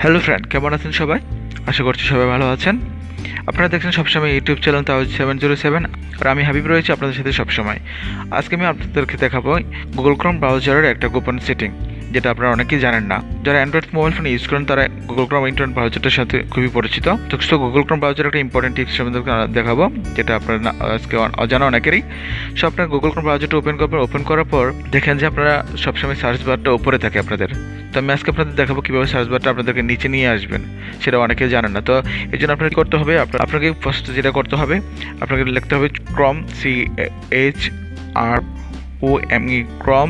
Hello friend, কেমন আছেন সবাই? আশা করছি সবাই ভালো আছেন। আপনারা দেখছেন সবসময় ইউটিউব চ্যানেল তাওহিদ707, আর আমি হাবিব রয়েছি আপনাদের সাথে সবসময়। আজকে আমি আপনাদেরকে দেখাবো গুগল ক্রোম ব্রাউজারের একটা গোপন সেটিং, যেটা আপনারা অনেকেই জানেন না। যারা অ্যান্ড্রয়েড মোবাইল ফোন ইউজ করেন তারা গুগল ক্রোম ইন্টারনেট ব্রাউজারটার সাথে খুবই পরিচিত। তো গুগল ক্রোম ব্রাউজারের একটা ইম্পর্টেন্ট টিপস আপনাদেরকে দেখাবো, যেটা আপনারা আজকে অজানা অনেকেরই। সো আপনার গুগল ক্রোম ব্রাউজারটা ওপেন করবেন। ওপেন করার পর দেখেন যে আপনারা সবসময় সার্চ বারটা উপরে থাকে আপনাদের। তো আমি আজকে আপনাদের দেখাবো কীভাবে সার্চ বারটা আপনাদেরকে নিচে নিয়ে আসবেন, সেটা অনেকেই জানেন না। তো এই জন্য আপনাকে করতে হবে, আপনাকে ফার্স্ট যেটা করতে হবে, আপনাকে লিখতে হবে ক্রম, CHROME, ক্রম,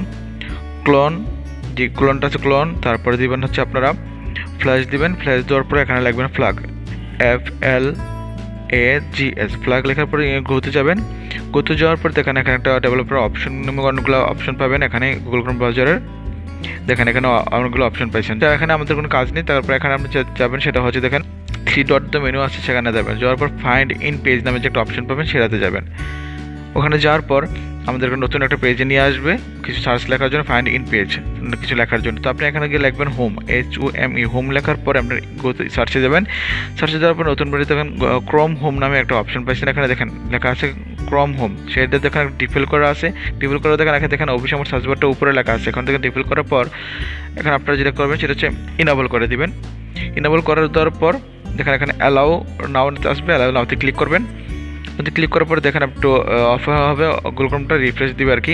ক্লোন, যে ক্লোনটা আছে ক্লোন, তারপরে দিবেন হচ্ছে আপনারা ফ্ল্যাশ দিবেন। ফ্ল্যাশ দেওয়ার পরে এখানে লিখবেন ফ্ল্যাগ, FLAGS, ফ্ল্যাগ লেখার পরে গোতে যাবেন। গোতে যাওয়ার পর দেখেন এখানে একটা ডেভেলপার অপশন অনেকগুলো অপশন পাবেন এখানে গুগল ক্রোম ব্রাউজারের। দেখেন এখানে অনেকগুলো অপশন পাইছেন। তো এখানে আমাদের কোনো কাজ নেই। তারপর এখানে আপনি যাবেন, সেটা হচ্ছে দেখেন 3 ডট দ্য মেনু আছে, সেখানে যাবেন। যাওয়ার পর ফাইন্ড ইন পেজ নামে যে একটা অপশন পাবেন সেটাতে যাবেন। ওখানে যাওয়ার পর আমাদেরকে নতুন একটা পেজে নিয়ে আসবে কিছু সার্চ লেখার জন্য, ফাইন্ড ইন পেজ কিছু লেখার জন্য। তো আপনি এখানে গিয়ে লিখবেন হোম, HOME, হোম লেখার পরে আপনার সার্চে যাবেন। সার্চে যাওয়ার পর নতুন পেজে দেখেন ক্রোম হোম নামে একটা অপশন পাইছেন। এখানে দেখেন লেখা আছে ক্রোম হোম, সেটা দেখেন ডিফিল করা আছে। ডিফিল করে দেখেন এখানে দেখেন অবশ্যই আমার সার্চ বারটা উপরে লেখা আছে। এখান থেকে ডিফিল করার পর এখানে আপনারা যেটা করবেন সেটা হচ্ছে ইনেবল করে দিবেন। ইনেবল করে দেওয়ার পর দেখেন এখানে অ্যালাউ নাও আসবে, অ্যালাউ নাওতে ক্লিক করবেন। যদি ক্লিক করার পরে দেখেন একটু অফ হবে, গুগল ক্রোমটা রিফ্রেশ দিবে আর কি।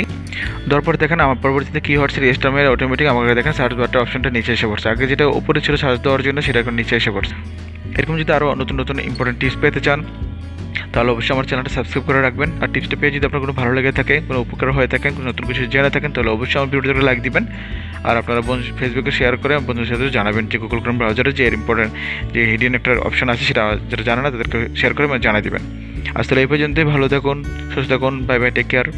দেওয়ার পরে দেখেন আমার পরবর্তীতে কী হচ্ছে, রেজিস্টার মেরে অটোমেটিক আমাকে দেখেন সার্চ বারটা অপশনটা নিচে এসে পড়ছে। আগে যেটা উপরে ছিল সার্চ দেওয়ার জন্য, সেটা এখন নিচে এসে পড়ছে। এরকম যদি আরও নতুন নতুন ইম্পর্টেন্ট টিপস পেতে চান তাহলে অবশ্যই আমার চ্যানেলটা সাবস্ক্রাইব করে রাখবেন। আর টিপসটা পেয়ে যদি আপনার কোনো ভালো লেগে থাকে, কোনো উপকার হয়ে থাকেন, কোনো নতুন কিছু জেনে থাকেন, তাহলে অবশ্যই আমার ভিডিওটাকে লাইক দিবেন। আর আপনারা ফেসবুকে শেয়ার করে বন্ধুদের সাথে জানাবেন যে গুগল ক্রোম ব্রাউজারে যে ইম্পর্টেন্ট যে হিডেন একটা অপশন আছে, সেটা যেটা জানে না তাদেরকে শেয়ার করে জানিয়ে দেবেন। আজ তাহলে এই পর্যন্তই। ভালো থাকুন, সুস্থ থাকুন, বাই বাই, টেক কেয়ার।